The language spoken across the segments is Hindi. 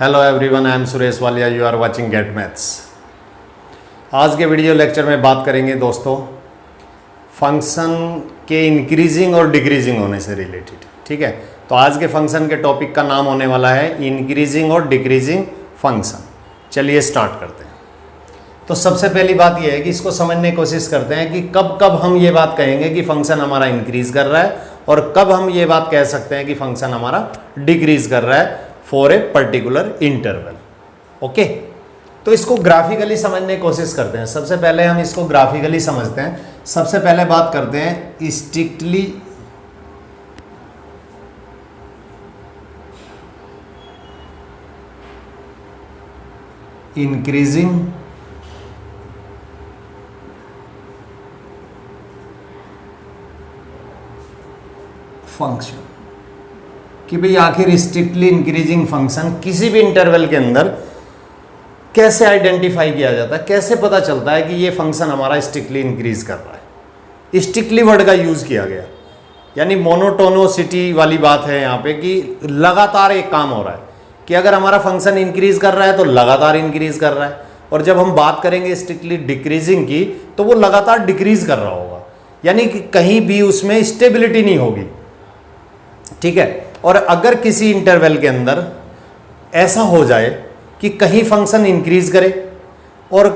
Hello everyone, I am Suresh Walia, you are watching get maths. आज के वीडियो लेक्चर में बात करेंगे दोस्तों फंक्शन के इंक्रीजिंग और डिक्रीजिंग होने से रिलेटेड। ठीक है, तो आज के फंक्शन के टॉपिक का नाम होने वाला है इंक्रीजिंग और डिक्रीजिंग फंक्शन। चलिए स्टार्ट करते हैं। तो सबसे पहली बात यह है कि इसको समझने की कोशिश करते हैं कि कब कब हम ये बात कहेंगे कि फंक्शन हमारा इंक्रीज कर रहा है और कब हम ये बात कह सकते हैं कि फंक्शन हमारा डिक्रीज कर रहा है for a particular interval. Okay, तो इसको ग्राफिकली समझने की कोशिश करते हैं। सबसे पहले हम इसको ग्राफिकली समझते हैं। सबसे पहले बात करते हैं स्ट्रिक्टली इंक्रीजिंग फंक्शन कि भाई आखिर स्ट्रिक्टली इंक्रीजिंग फंक्शन किसी भी इंटरवल के अंदर कैसे आइडेंटिफाई किया जाता है, कैसे पता चलता है कि ये फंक्शन हमारा स्ट्रिक्टली इंक्रीज कर रहा है। स्ट्रिक्टली वर्ड का यूज किया गया, यानी मोनोटोनोसिटी वाली बात है यहाँ पे कि लगातार एक काम हो रहा है कि अगर हमारा फंक्शन इंक्रीज कर रहा है तो लगातार इंक्रीज कर रहा है, और जब हम बात करेंगे स्ट्रिक्टली डिक्रीजिंग की तो वो लगातार डिक्रीज कर रहा होगा, यानी कि कहीं भी उसमें स्टेबिलिटी नहीं होगी। ठीक है, और अगर किसी इंटरवल के अंदर ऐसा हो जाए कि कहीं फंक्शन इंक्रीज करे और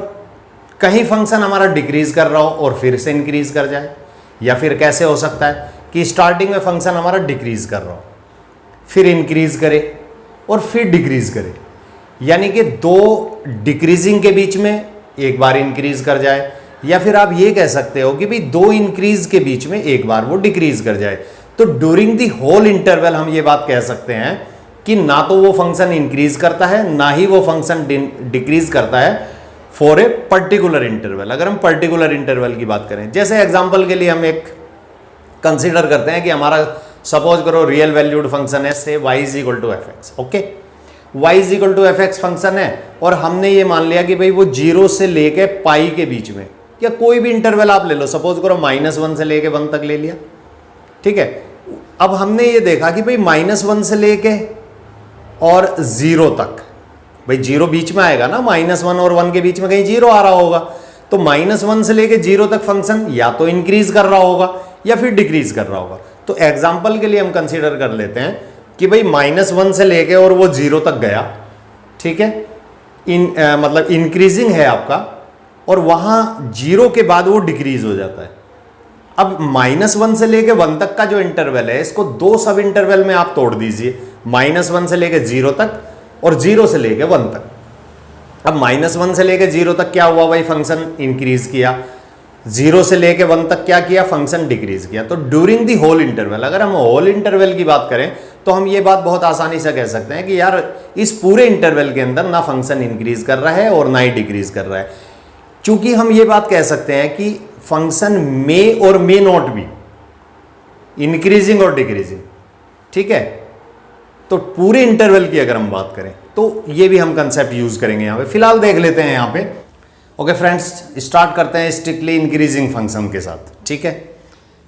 कहीं फंक्शन हमारा डिक्रीज कर रहा हो और फिर से इंक्रीज कर जाए, या फिर कैसे हो सकता है कि स्टार्टिंग में फंक्शन हमारा डिक्रीज कर रहा हो, फिर इंक्रीज करे और फिर डिक्रीज करे, यानी कि दो डिक्रीजिंग के बीच में एक बार इंक्रीज कर जाए, या फिर आप ये कह सकते हो कि भाई दो इंक्रीज के बीच में एक बार वो डिक्रीज कर जाए। तो ड्यूरिंग दी होल इंटरवल हम ये बात कह सकते हैं कि ना तो वो फंक्शन इंक्रीज करता है ना ही वो फंक्शन डिक्रीज करता है फॉर ए पर्टिकुलर इंटरवल। अगर हम पर्टिकुलर इंटरवल की बात करें, जैसे एग्जांपल के लिए हम एक कंसीडर करते हैं कि हमारा सपोज करो रियल वैल्यूड फंक्शन है, say y is equal to F X. Okay, y is equal to F X function है और हमने ये मान लिया कि भाई वो 0 से लेके पाई के बीच में, या कोई भी इंटरवल आप ले लो, सपोज करो -1 से लेके 1 तक ले लिया। ठीक है, अब हमने ये देखा कि भाई -1 से लेके और 0 तक, भाई 0 बीच में आएगा ना, -1 और 1 के बीच में कहीं 0 आ रहा होगा, तो -1 से लेके 0 तक फंक्शन या तो इंक्रीज कर रहा होगा या फिर डिक्रीज कर रहा होगा। तो एग्जाम्पल के लिए हम कंसीडर कर लेते हैं कि भाई -1 से लेके और वो 0 तक गया। ठीक है, मतलब इंक्रीजिंग है आपका, और वहां 0 के बाद वो डिक्रीज हो जाता है। अब -1 से लेके 1 तक का जो इंटरवल है, इसको दो सब इंटरवल में आप तोड़ दीजिए, -1 से लेके 0 तक और 0 से लेके 1 तक। अब -1 से लेके 0 तक क्या हुआ भाई, फंक्शन इंक्रीज किया। 0 से लेके 1 तक क्या किया, फंक्शन डिक्रीज किया। तो ड्यूरिंग दी होल इंटरवल, अगर हम होल इंटरवल की बात करें तो हम ये बात बहुत आसानी से कह सकते हैं कि यार इस पूरे इंटरवल के अंदर ना फंक्शन इंक्रीज कर रहा है और ना ही डिक्रीज कर रहा है। चूंकि हम ये बात कह सकते हैं कि फंक्शन मे और मे नॉट बी इंक्रीजिंग और डिक्रीजिंग। ठीक है, तो पूरे इंटरवल की अगर हम बात करें तो ये भी हम कंसेप्ट यूज करेंगे यहां पे। फिलहाल देख लेते हैं यहां पे। ओके फ्रेंड्स, स्टार्ट करते हैं स्ट्रिक्टली इंक्रीजिंग फंक्शन के साथ। ठीक है,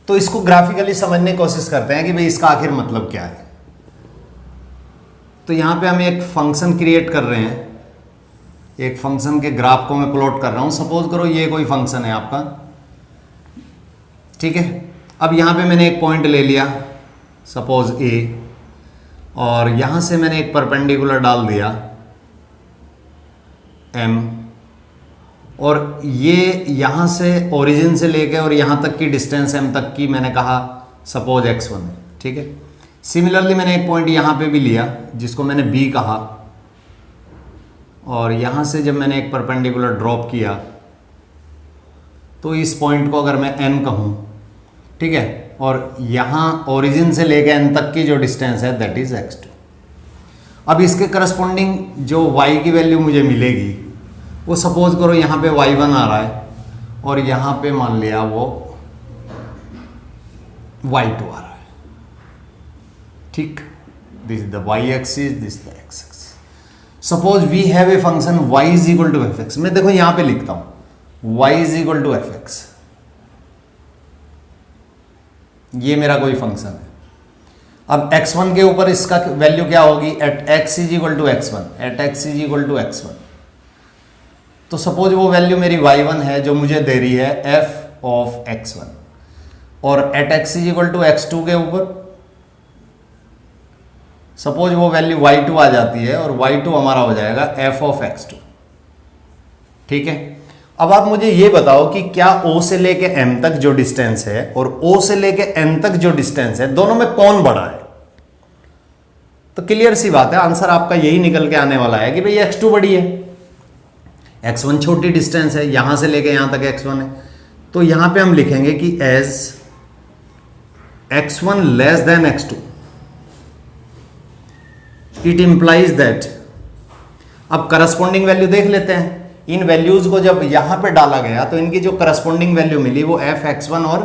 तो इसको ग्राफिकली समझने की कोशिश करते हैं कि भाई इसका आखिर मतलब क्या है। तो यहां पे हम एक फंक्शन क्रिएट कर रहे हैं, एक फंक्शन के ग्राफ को मैं प्लॉट कर रहा हूं। सपोज करो ये कोई फंक्शन है आपका। ठीक है, अब यहां पे मैंने एक पॉइंट ले लिया, सपोज ए, और यहां से मैंने एक परपेंडिकुलर डाल दिया m, और ये यहां से ओरिजिन से लेके और यहां तक की डिस्टेंस m तक की मैंने कहा सपोज x1 है। ठीक है, सिमिलरली मैंने एक पॉइंट यहां पे भी लिया जिसको मैंने b कहा, और यहां से जब मैंने एक परपेंडिकुलर ड्रॉप किया तो इस पॉइंट को अगर मैं n कहूं, ठीक है, और यहां ओरिजिन से लेके n तक की जो डिस्टेंस है दैट इज x2। अब इसके करस्पॉन्डिंग जो y की वैल्यू मुझे मिलेगी वो सपोज करो यहां पे y1 आ रहा है और यहां पे मान लिया वो y2 आ रहा है। ठीक, this is the y axis, this is the x axis. Suppose we have a function y is equal to F X. मैं देखो यहां पे लिखता हूं y is equal to F X, ये मेरा कोई फंक्शन है। अब x1 के ऊपर इसका वैल्यू क्या होगी, at x is equal to x1, at x is equal to x1। तो सपोज वो वैल्यू मेरी y1 है जो मुझे दे रही है f ऑफ x1, और at x is equal to x2 के ऊपर सपोज वो वैल्यू y2 आ जाती है, और y2 हमारा हो जाएगा f ऑफ x2। ठीक है, अब आप मुझे ये बताओ कि क्या O से लेके M तक जो डिस्टेंस है और O से लेके N तक जो डिस्टेंस है, दोनों में कौन बड़ा है? तो क्लियर सी बात है, आंसर आपका यही निकल के आने वाला है कि भाई x2 बड़ी है, x1 छोटी डिस्टेंस है, यहां से लेके यहां तक x1 है। तो यहां पे हम लिखेंगे कि as x1 less than x2 it implies that. अब करस्पॉन्डिंग वैल्यू देख लेते हैं। इन वैल्यूज को जब यहां पे डाला गया तो इनकी जो करस्पॉन्डिंग वैल्यू मिली वो fx1 और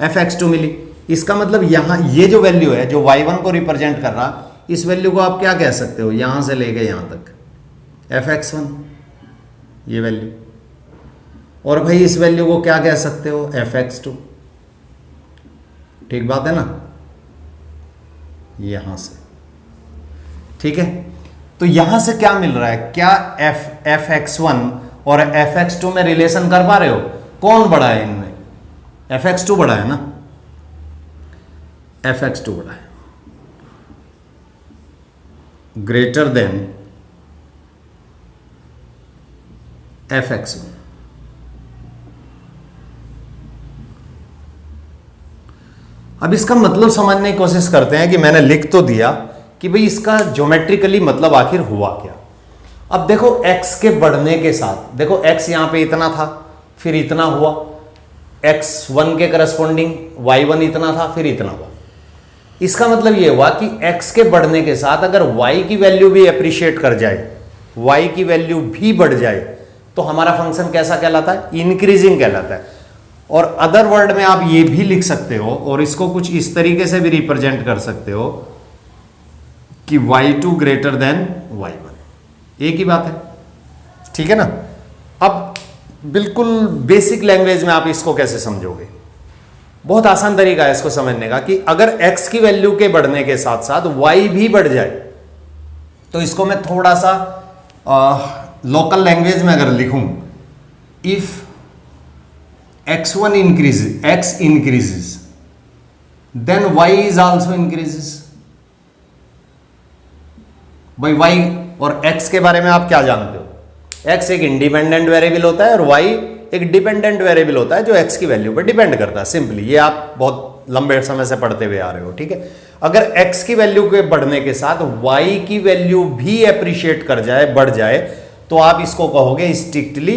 fx2 मिली। इसका मतलब यहां ये जो वैल्यू है जो y1 को रिप्रेजेंट कर रहा, इस वैल्यू को आप क्या कह सकते हो, यहां से लेके यहां तक fx1 ये वैल्यू, और भाई इस वैल्यू को क्या कह सकते हो, fx2। ठीक बात है ना, यहां से। ठीक है, तो यहां से क्या मिल रहा है, क्या fx1 और fx2 में रिलेशन कर पा रहे हो, कौन बड़ा है इनमें, fx2 बड़ा है ना, fx2 बड़ा है, ग्रेटर देन fx1। अब इसका मतलब समझने की कोशिश करते हैं कि मैंने लिख तो दिया कि भाई इसका ज्योमेट्रिकली मतलब आखिर हुआ क्या। अब देखो x के बढ़ने के साथ, देखो x यहां पे इतना था फिर इतना हुआ, x1 के करस्पॉन्डिंग y1 इतना था फिर इतना हुआ। इसका मतलब ये हुआ कि x के बढ़ने के साथ अगर y की वैल्यू भी अप्रिशिएट कर जाए, y की वैल्यू भी बढ़ जाए, तो हमारा फंक्शन कैसा कहलाता है, इंक्रीजिंग कहलाता है। और अदर वर्ड में आप ये भी लिख सकते हो और इसको कुछ इस तरीके से भी रिप्रेजेंट कर सकते हो कि y2 ग्रेटर देन y1। एक ही बात है, ठीक है ना। अब बिल्कुल बेसिक लैंग्वेज में आप इसको कैसे समझोगे, बहुत आसान तरीका है इसको समझने का कि अगर x की वैल्यू के बढ़ने के साथ साथ y भी बढ़ जाए, तो इसको मैं थोड़ा सा लोकल लैंग्वेज में अगर लिखूं, if x1 increases, x increases, then y is also increases। भाई y और x के बारे में आप क्या जानते हो, x एक इंडिपेंडेंट वेरिएबल होता है और y एक डिपेंडेंट वेरिएबल होता है जो x की वैल्यू पर डिपेंड करता है। सिंपली ये आप बहुत लंबे समय से पढ़ते हुए आ रहे हो, ठीक है। अगर x की वैल्यू के बढ़ने के साथ y की वैल्यू भी अप्रिशिएट कर जाए, बढ़ जाए, तो आप इसको कहोगे strictly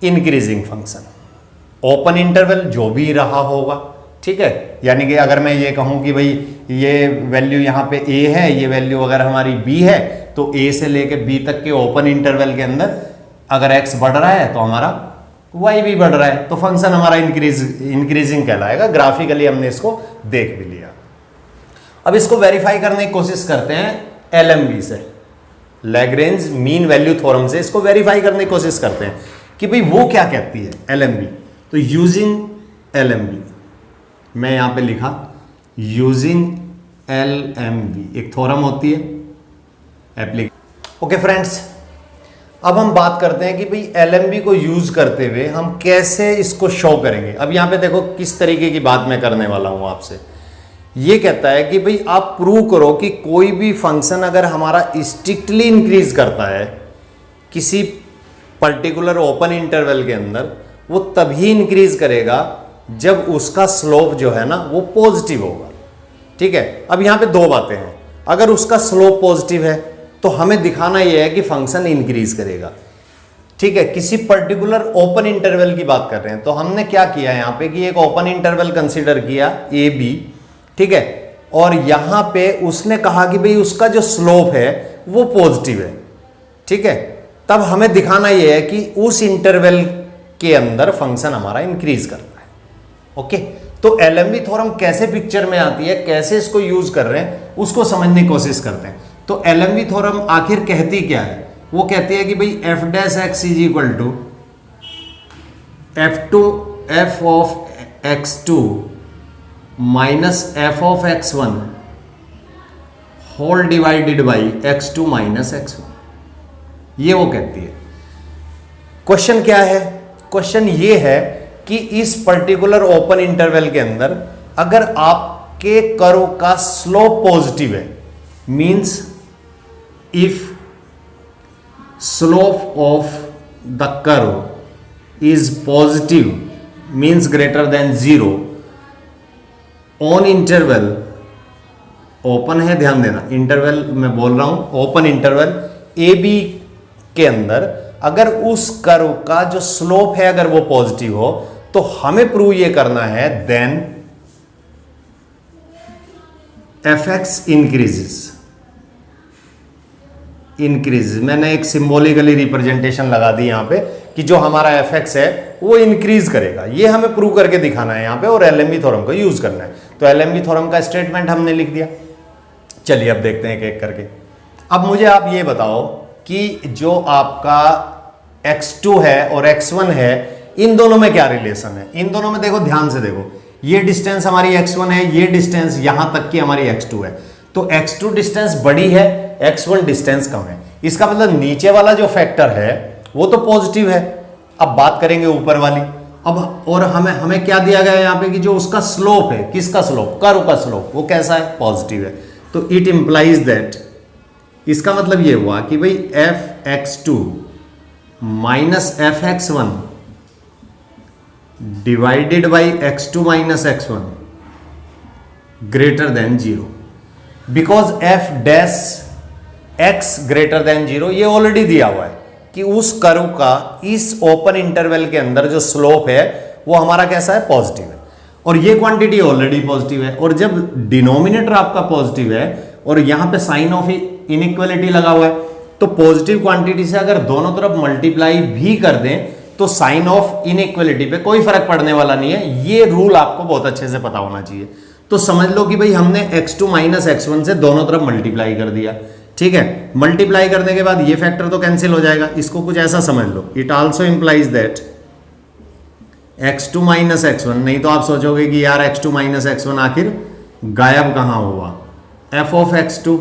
increasing function. Open interval जो भी रहा होगा, ठीक है। यानी कि अगर मैं ये कहूं कि भाई ये वैल्यू यहाँ पे a है, ये वैल्यू अगर हमारी b है, तो a से लेके b तक के ओपन इंटरवल के अंदर अगर x बढ़ रहा है तो हमारा y भी बढ़ रहा है, तो फंक्शन हमारा इंक्रीजिंग कहलाएगा। ग्राफिकली हमने इसको देख भी लिया। अब इसको वेरीफाई करने की कोशिश करते हैं LMB से, लैग्रेंज मीन वैल्यू थ्योरम से इसको वेरीफाई करने की कोशिश करते हैं कि भाई वो क्या कहती है LMB। तो यूजिंग LMB, मैं यहां पे लिखा यूजिंग LMB, एक थ्योरम होती है एप्लीकेशन। ओके फ्रेंड्स, अब हम बात करते हैं कि भाई LMB को यूज करते हुए हम कैसे इसको शो करेंगे। अब यहां पे देखो किस तरीके की बात मैं करने वाला हूं आपसे। ये कहता है कि भाई आप प्रूव करो कि कोई भी फंक्शन अगर हमारा स्ट्रिक्टली इंक्रीज करता है किसी पर्टिकुलर ओपन इंटरवल के अंदर, वो तभी इंक्रीज करेगा जब उसका स्लोप जो है ना वो पॉजिटिव होगा, ठीक है। अब यहां पे दो बातें हैं, अगर उसका स्लोप पॉजिटिव है तो हमें दिखाना यह है कि फंक्शन इंक्रीज करेगा, ठीक है। किसी पर्टिकुलर ओपन इंटरवल की बात कर रहे हैं, तो हमने क्या किया यहां पे कि एक ओपन इंटरवल कंसीडर किया AB, ठीक है, और यहां पे उसने कहा कि भाई उसका जो स्लोप है वो पॉजिटिव है, ठीक है। तब हमें दिखाना यह है कि उस इंटरवल के अंदर फंक्शन हमारा इंक्रीज कर रहा है। ओके, तो LMB थ्योरम कैसे पिक्चर में आती है, कैसे इसको यूज कर रहे हैं, उसको समझने की कोशिश करते हैं। तो LMB थ्योरम आखिर कहती क्या है, वो कहती है कि भाई f dash x is equal to f of x2 minus F of x1 whole divided by x2 minus x1, ये वो कहती है। क्वेश्चन क्या है? क्वेश्चन ये है कि इस पर्टिकुलर ओपन इंटरवल के अंदर अगर आपके कर्व का स्लोप पॉजिटिव है, means if slope of the curve is positive means greater than 0 on interval, open है ध्यान देना, इंटरवल मैं बोल रहा हूं ओपन इंटरवल ए बी के अंदर अगर उस कर्व का जो स्लोप है अगर वो पॉजिटिव हो, तो हमें प्रूव ये करना है देन एफ एक्स इंक्रीजेस। मैंने एक सिंबॉलिकली रिप्रेजेंटेशन लगा दी यहां पे कि जो हमारा एफ एक्स है वो इंक्रीज करेगा, ये हमें प्रूव करके दिखाना है यहां पे, और एलएमबी थ्योरम का यूज करना है। तो एलएमबी थ्योरम का स्टेटमेंट हमने लिख दिया। चलिए अब देखते हैं एक एक करके। अब मुझे आप ये बताओ कि जो आपका x2 है और x1 है, इन दोनों में क्या रिलेशन है? इन दोनों में देखो, ध्यान से देखो, ये डिस्टेंस हमारी x1 है, ये डिस्टेंस यहां तक की हमारी x2 है, तो x2 डिस्टेंस बड़ी है, x1 डिस्टेंस कम है। इसका मतलब नीचे वाला जो फैक्टर है वो तो पॉजिटिव है। अब बात करेंगे ऊपर वाली। अब और हमें क्या दिया गया है यहां पे कि जो उसका स्लोप है, किसका स्लोप? कर्व का स्लोप, वो कैसा है? पॉजिटिव है। तो इट इंप्लाइज दैट, इसका मतलब ये हुआ कि भाई F x two minus F x one divided by x2 minus x1 greater than 0, because F dash x greater than 0 ये ऑलरेडी दिया हुआ है कि उस कर्व का इस ओपन इंटरवल के अंदर जो स्लोप है वो हमारा कैसा है? पॉजिटिव है, और ये क्वांटिटी ऑलरेडी पॉजिटिव है। और जब डिनोमिनेटर आपका पॉजिटिव है और यहां पे साइन ऑफ इनइक्वालिटी लगा हुआ है, तो पॉजिटिव क्वांटिटी से अगर दोनों तरफ मल्टीप्लाई भी कर दें तो साइन ऑफ इनइक्वालिटी पे कोई फर्क पड़ने वाला नहीं है। ये रूल आपको बहुत अच्छे से पता होना चाहिए। तो समझ लो कि भाई हमने x2 माइनस x1 से दोनों तरफ मल्टीप्लाई कर दिया, ठीक है। मल्टीप्लाई करने के बाद ये फैक्टर तो कैंसिल हो जाएगा। इसको कुछ ऐसा समझ लो, it also implies that x2 minus x1, नहीं तो आप सोचोगे कि यार x2 माइनस x1 आखिर गायब कहां हुआ? f of x2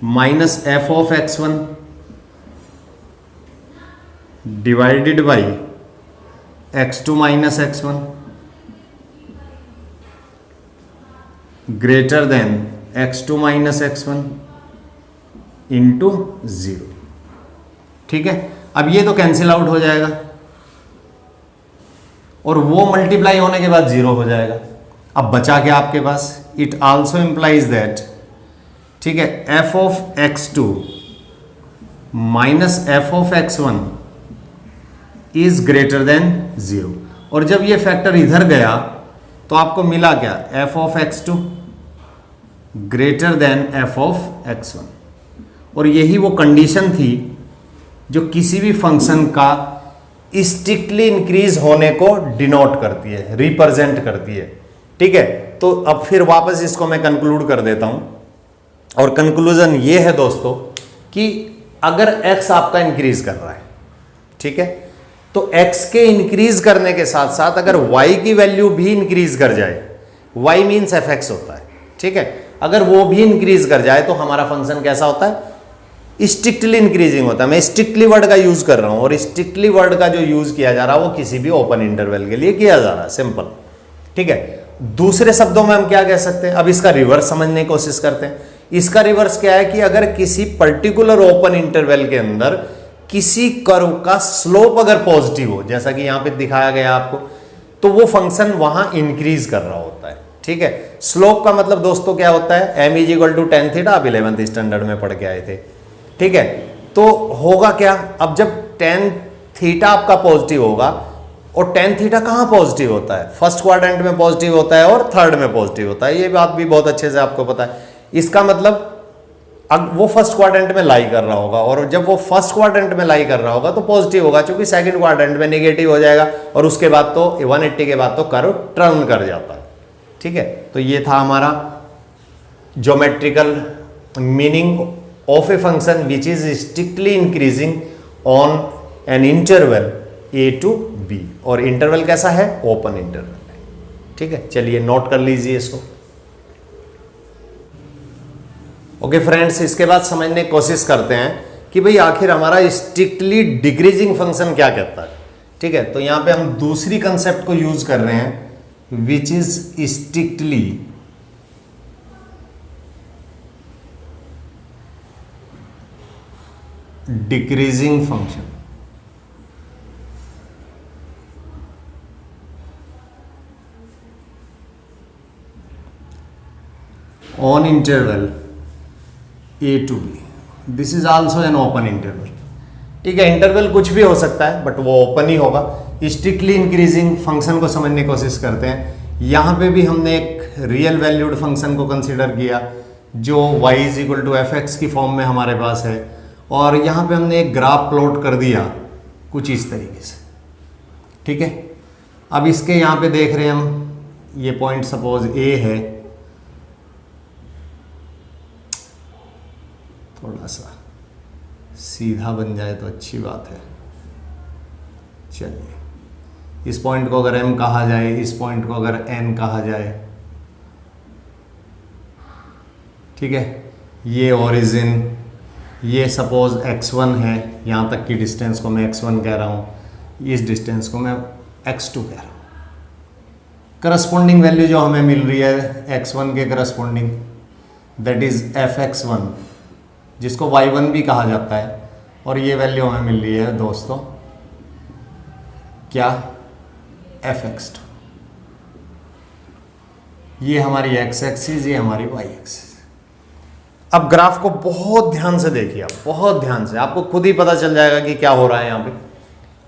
minus f of x1 divided by x2 minus x1 greater than x2 minus x1 into 0, ठीक है। अब ये तो कैंसिल आउट हो जाएगा और वो मल्टीप्लाई होने के बाद 0 हो जाएगा। अब बचा क्या आपके पास? इट आल्सो इंप्लाइज दैट, ठीक है, f of x2 minus f of x1 is greater than 0, और जब ये फैक्टर इधर गया तो आपको मिला क्या? f of x2 greater than f of x1। और यही वो कंडीशन थी जो किसी भी फंक्शन का स्ट्रिक्टली इंक्रीज होने को डिनोट करती है, रिप्रेजेंट करती है, ठीक है। तो अब फिर वापस इसको मैं कंक्लूड कर देता हूं, और कंक्लूजन ये है दोस्तों कि अगर x आपका इंक्रीज कर रहा है, ठीक है, तो x के इंक्रीज करने के साथ साथ अगर y की वैल्यू भी इंक्रीज कर जाए, y मीन्स fx होता है, ठीक है, अगर वो भी इंक्रीज कर जाए तो हमारा फंक्शन कैसा होता है? स्ट्रिक्टली इंक्रीजिंग होता है। मैं स्ट्रिक्टली वर्ड का यूज कर रहा हूं, और स्ट्रिक्टली वर्ड का जो यूज किया जा रहा है वो किसी भी ओपन इंटरवल के लिए किया जा रहा है, सिंपल, ठीक है। दूसरे शब्दों में हम क्या कह सकते हैं? अब इसका रिवर्स समझने की कोशिश करते हैं। इसका रिवर्स क्या है कि अगर किसी पर्टिकुलर ओपन इंटरवल के अंदर किसी कर्व का स्लोप अगर पॉजिटिव हो, जैसा कि यहां पे दिखाया गया आपको, तो वो फंक्शन वहां इंक्रीज कर रहा होता है, ठीक है। स्लोप का मतलब दोस्तों क्या होता है? m is equal to tan theta, आप 11th स्टैंडर्ड में पढ़ के आए थे, ठीक है। तो होगा क्या? अब जब tan थीटा आपका पॉजिटिव होगा, और tan थीटा कहां पॉजिटिव होता है? फर्स्ट क्वाड्रेंट में पॉजिटिव होता है और थर्ड में पॉजिटिव होता है, ये बात भी बहुत अच्छे से आपको पता है। इसका मतलब अब वो फर्स्ट क्वाड्रेंट में लाई कर रहा होगा, और जब वो फर्स्ट क्वाड्रेंट में लाई कर रहा होगा तो पॉजिटिव होगा, क्योंकि सेकंड क्वाड्रेंट में नेगेटिव हो जाएगा, और उसके बाद तो 180 के बाद तो कर्व टर्न कर जाता है, ठीक है। तो ये था हमारा geometrical meaning of a function which is strictly increasing on an interval a to b, और इंटरवल कैसा है? ओपन इंटरवल है, ठीक है, चलिए नोट कर लीजिए इसको। ओके फ्रेंड्स, इसके बाद समझने की कोशिश करते हैं कि भाई आखिर हमारा स्ट्रिक्टली डिक्रीजिंग फंक्शन क्या कहता है। ठीक है, तो यहां पे हम दूसरी कंसेप्ट को यूज कर रहे हैं which is strictly decreasing function. On interval a to b, this is also an open interval. ठीक है, इंटरवल कुछ भी हो सकता है बट वो ओपन ही होगा। स्ट्रिक्टली इंक्रीजिंग फंक्शन को समझने की कोशिश करते हैं। यहां पे भी हमने एक रियल वैल्यूड फंक्शन को कंसीडर किया जो y is equal to F X की फॉर्म में हमारे पास है, और यहां पे हमने एक ग्राफ प्लॉट कर दिया कुछ इस तरीके से। ठीक है, अब इसके यहां पे देख रहे हैं हम, ये पॉइंट सपोज a है, थोड़ा सा सीधा बन जाए तो अच्छी बात है। चलिए, इस पॉइंट को अगर m कहा जाए, इस पॉइंट को अगर n कहा जाए, ठीक है, ये ओरिजिन, ये सपोज x1 है, यहाँ तक की डिस्टेंस को मैं x1 कह रहा हूँ, इस डिस्टेंस को मैं x2 कह रहा हूँ। करस्पॉन्डिंग वैल्यू जो हमें मिल रही है x1 के करस्पॉन्डिंग, दैट इज fx1, जिसको y1 भी कहा जाता है, और ये वैल्यू हमें मिल रही है दोस्तों क्या, fx2। ये हमारी x एक्सिस, ये हमारी y एक्सिस। अब ग्राफ को बहुत ध्यान से देखिए, आप बहुत ध्यान से, आपको खुद ही पता चल जाएगा कि क्या हो रहा है यहाँ पे।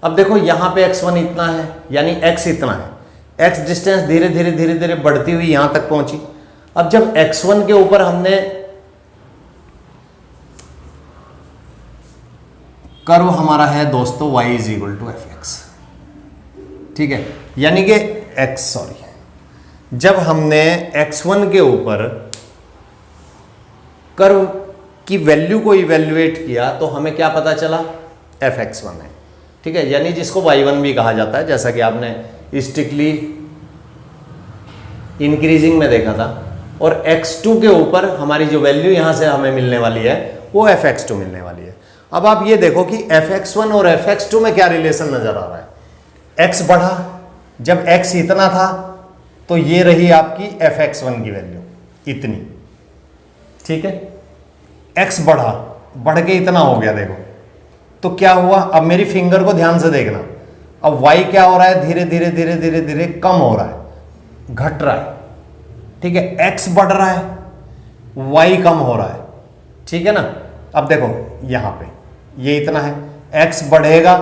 अब देखो यहाँ पे x1 इतना है, यानी x इतना है, x डिस्टेंस धीरे धीरे धीरे धीरे बढ़ती हुई यहाँ तक पहुंची। अब जब x1 के ऊपर हमने कर्व हमारा है दोस्तों y is equal to F X, ठीक है, यानी कि जब हमने x1 के ऊपर कर्व की वैल्यू को इवेल्युएट किया तो हमें क्या पता चला, fx1 है। ठीक है, यानी जिसको y1 भी कहा जाता है, जैसा कि आपने स्ट्रिक्टली इंक्रीजिंग में देखा था। और x2 के ऊपर हमारी जो वैल्यू यहां से हमें मिलने वाली है वो fx2 मिलने वाली है। अब आप ये देखो कि fx1 और fx2 में क्या रिलेशन नजर आ रहा है। x बढ़ा, जब x इतना था तो ये रही आपकी fx1 की वैल्यू इतनी, ठीक है, x बढ़ा, बढ़ के इतना हो गया, देखो तो क्या हुआ। अब मेरी फिंगर को ध्यान से देखना, अब y क्या हो रहा है, धीरे धीरे धीरे धीरे धीरे कम हो रहा है, घट रहा है, ठीक है, x बढ़ रहा है, y कम हो रहा है, ठीक है ना। अब देखो यहां पे ये इतना है, x बढ़ेगा,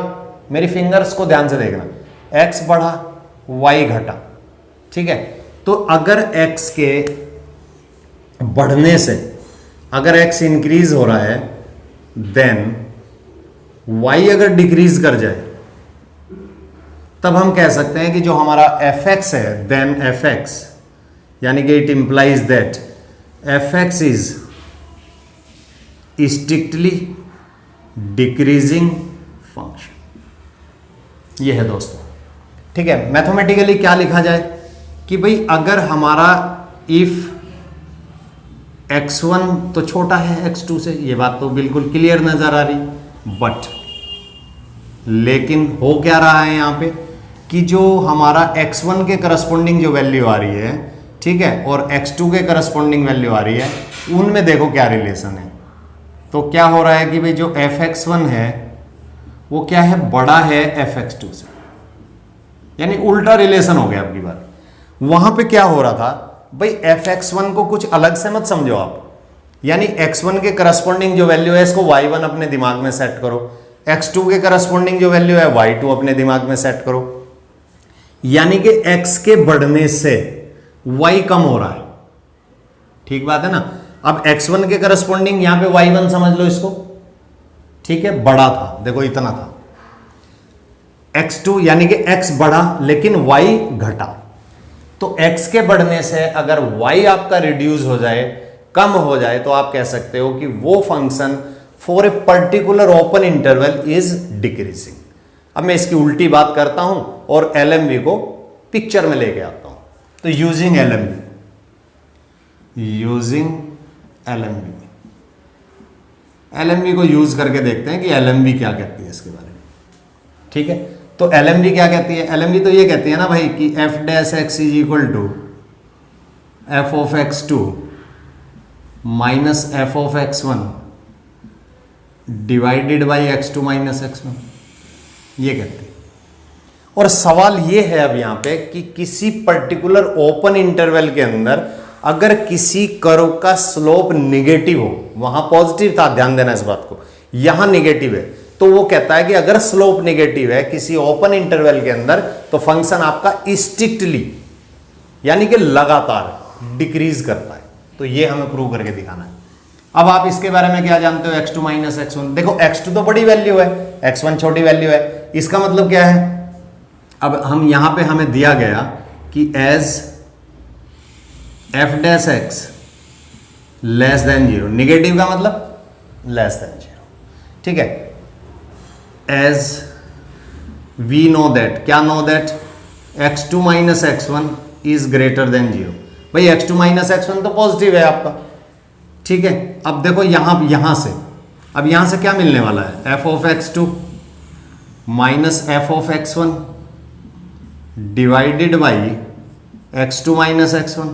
मेरी फिंगर्स को ध्यान से देखना, x बढ़ा y घटा, ठीक है। तो अगर x के बढ़ने से अगर x इंक्रीज हो रहा है, देन y अगर डिक्रीज कर जाए, तब हम कह सकते हैं कि जो हमारा fx है, देन fx, यानी कि it implies that fx is strictly decreasing function. ये है दोस्तों, ठीक है। मैथमेटिकली क्या लिखा जाए कि भाई अगर हमारा इफ x1 तो छोटा है x2 से, ये बात तो बिल्कुल क्लियर नजर आ रही, बट लेकिन हो क्या रहा है यहां पे कि जो हमारा x1 के करस्पॉन्डिंग जो वैल्यू आ रही है, ठीक है, और x2 के करस्पॉन्डिंग वैल्यू आ रही है, उनमें देखो क्या रिलेशन है। तो क्या हो रहा है कि भाई जो fx1 है वो क्या है, बड़ा है fx2 से, यानी उल्टा रिलेशन हो गया। अब की बार वहां पे क्या हो रहा था भाई, fx1 को कुछ अलग से मत समझो आप, यानी x1 के करस्पॉन्डिंग जो वैल्यू है इसको y1 अपने दिमाग में सेट करो, x2 के करस्पॉन्डिंग जो वैल्यू है y2 अपने दिमाग में सेट करो, यानी कि x के बढ़ने से y कम हो रहा है, ठीक बात है ना। अब x1 के करस्पॉन्डिंग यहां पे y1 समझ लो इसको, ठीक है, बड़ा था, देखो इतना था, x2 यानी कि x बढ़ा लेकिन y घटा। तो x के बढ़ने से अगर y आपका रिड्यूस हो जाए, कम हो जाए, तो आप कह सकते हो कि वो function for a particular open interval is decreasing. अब मैं इसकी उल्टी बात करता हूं और LMV को पिक्चर में लेके आता हूं। तो यूजिंग LMB को यूज करके देखते हैं कि LMB क्या कहती है इसके बारे में। ठीक है, तो LMB क्या कहती है? LMB तो ये कहती है ना भाई कि f dash x is equal to f of x2 minus f of x1 divided by x2 minus x1, ये कहती है। और सवाल ये है अब यहां पे कि किसी पर्टिकुलर ओपन इंटरवल के अंदर अगर किसी कर्व का स्लोप नेगेटिव हो, वहां पॉजिटिव था, ध्यान देना इस बात को, यहां नेगेटिव है, तो वो कहता है कि अगर स्लोप नेगेटिव है किसी ओपन इंटरवल के अंदर तो फंक्शन आपका स्ट्रिक्टली यानी कि लगातार डिक्रीज करता है। तो ये हमें प्रूव करके दिखाना है। अब आप इसके बारे में क्या जानते हो? x2 minus x1। देखो x2 तो बड़ी वैल्यू है, x1 छोटी वैल्यू है। इसका मतलब क्या है? अब हम यहां पे हमें दिया गया कि as f dash x less than 0, negative का मतलब लेस देन 0। ठीक है, एज वी नो दैट, क्या know that? x2 minus x1 is greater than 0। भाई x2 माइनस x1 तो पॉजिटिव है आपका। ठीक है, अब देखो यहां से क्या मिलने वाला है? f of x2 minus f of x1 divided by x2 minus x1।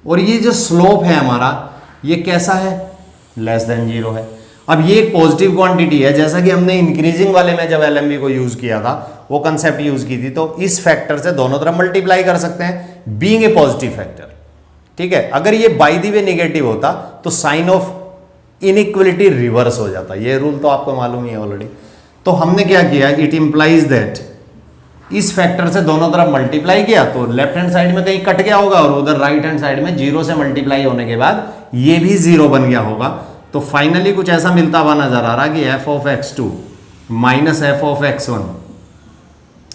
और ये जो स्लोप है हमारा, ये कैसा है? लेस देन 0 है। अब ये एक पॉजिटिव क्वांटिटी है, जैसा कि हमने इंक्रीजिंग वाले में जब LMB को यूज किया था, वो कंसेप्ट यूज की थी, तो इस फैक्टर से दोनों तरफ मल्टीप्लाई कर सकते हैं बीइंग ए पॉजिटिव फैक्टर। ठीक है, अगर ये बाय द वे नेगेटिव होता तो साइन ऑफ इनइक्वलिटी रिवर्स हो जाता। ये रूल तो आपको मालूम ही है ऑलरेडी। तो हमने क्या किया? इट इंप्लाइज दैट इस फैक्टर से दोनों तरफ मल्टीप्लाई किया तो लेफ्ट हैंड साइड में कहीं कट गया होगा और उधर राइट हैंड साइड में 0 से मल्टीप्लाई होने के बाद ये भी 0 बन गया होगा। तो फाइनली कुछ ऐसा मिलता हुआ नजर आ रहा कि f of x2 minus f of x1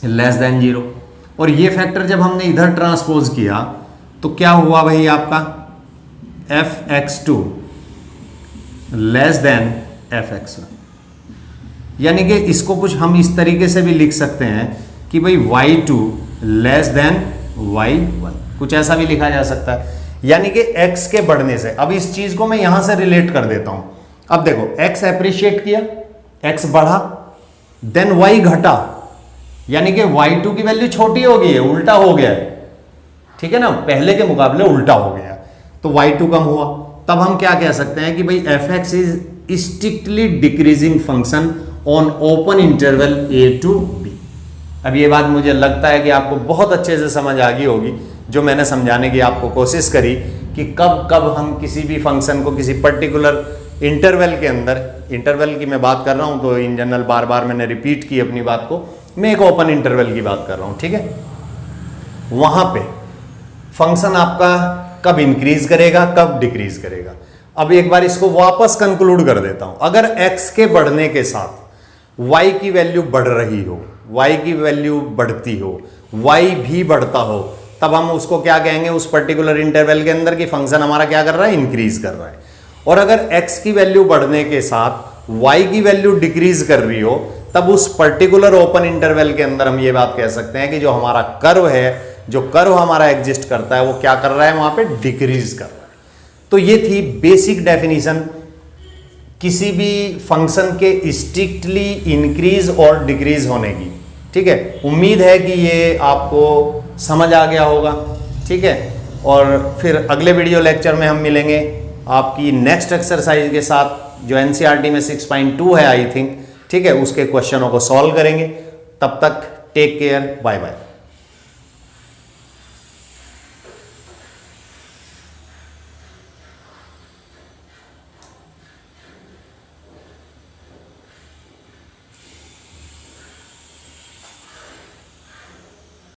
less than 0। और ये फैक्टर जब हमने इधर ट्रांसपोज किया तो क्या हुआ भाई आपका? fx2 less than fx1। यानी कि इसको कुछ हम इस तरीके से भी लिख सकते हैं कि भाई y2 लेस देन y1, कुछ ऐसा भी लिखा जा सकता है। यानी कि x के बढ़ने से, अब इस चीज को मैं यहां से रिलेट कर देता हूं। अब देखो x एप्रिशिएट किया, x बढ़ा, देन y घटा, यानी कि y2 की वैल्यू छोटी हो गई है, उल्टा हो गया है। ठीक है ना, पहले के मुकाबले उल्टा हो गया, तो y2 कम हुआ। तब हम क्या कह सकते हैं कि भाई fx is strictly decreasing function on open interval a to b। अब ये बात मुझे लगता है कि आपको बहुत अच्छे से समझ आ गई होगी, जो मैंने समझाने की आपको कोशिश करी कि कब कब हम किसी भी फंक्शन को किसी पर्टिकुलर इंटरवल के अंदर, इंटरवल की मैं बात कर रहा हूं तो इन जनरल बार बार मैंने रिपीट की अपनी बात को, मैं एक ओपन इंटरवल की बात कर रहा हूं। ठीक है, वहां पे फंक्शन आपका कब इंक्रीज करेगा, कब डिक्रीज करेगा। अब एक बार इसको वापस कंक्लूड कर देता हूं। अगर x के बढ़ने के साथ y की वैल्यू बढ़ रही हो, y की वैल्यू बढ़ती हो, y भी बढ़ता हो, तब हम उसको क्या कहेंगे? उस पर्टिकुलर इंटरवल के अंदर की फंक्शन हमारा क्या कर रहा है? इंक्रीज कर रहा है। और अगर x की वैल्यू बढ़ने के साथ y की वैल्यू डिक्रीज कर रही हो, तब उस पर्टिकुलर ओपन इंटरवल के अंदर हम ये बात कह सकते हैं कि जो हमारा कर्व है, जो कर्व हमारा एग्जिस्ट करता है, वो क्या कर रहा है? वहां पे डिक्रीज कर रहा है। तो ये थी बेसिक डेफिनेशन किसी भी फंक्शन के स्ट्रिक्टली इंक्रीज और डिक्रीज होने की। ठीक है, उम्मीद है कि ये आपको समझ आ गया होगा। ठीक है, और फिर अगले वीडियो लेक्चर में हम मिलेंगे आपकी नेक्स्ट एक्सरसाइज के साथ, जो एनसीईआरटी में 6.2 है आई थिंक। ठीक है, उसके क्वेश्चनों को सॉल्व करेंगे। तब तक टेक केयर, बाय बाय।